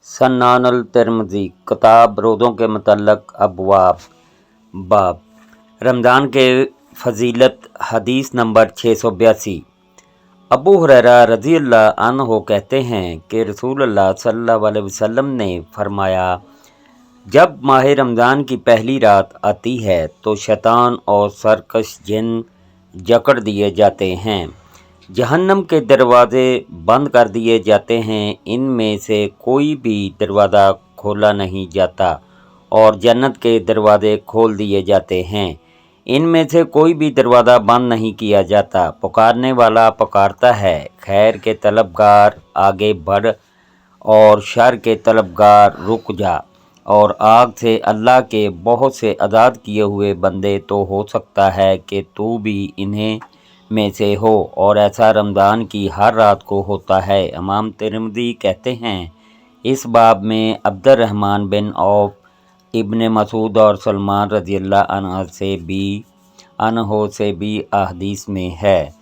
सन्नान Tirmidhi किताब रोज़ों के मुतल्लक़ अबवाब बाब रमज़ान के फ़जीलत हदीस नंबर 682। अबू हुरैरा रज़ियल्लाहु अन्हु कहते हैं कि रसूलुल्लाह सल्लल्लाहु अलैहि वसल्लम ने फरमाया, जब माह रमज़ान की पहली रात आती है तो शैतान और सरकश जिन जकड़ दिए जाते हैं, जहन्नम के दरवाज़े बंद कर दिए जाते हैं, इनमें से कोई भी दरवाज़ा खोला नहीं जाता और जन्नत के दरवाज़े खोल दिए जाते हैं, इनमें से कोई भी दरवाज़ा बंद नहीं किया जाता। पुकारने वाला पुकारता है, खैर के तलबगार आगे बढ़ और शर के तलबगार रुक जा। और आग से अल्लाह के बहुत से आज़ाद किए हुए बंदे तो हो सकता है कि तू भी इन्हें में से हो, और ऐसा रमज़ान की हर रात को होता है। इमाम तिरमिज़ी कहते हैं, इस बाब में अब्दुर्रहमान बिन औफ, इब्ने मसूद और सलमान रज़ियल्लाहु अन्हु से भी अहदीस में है।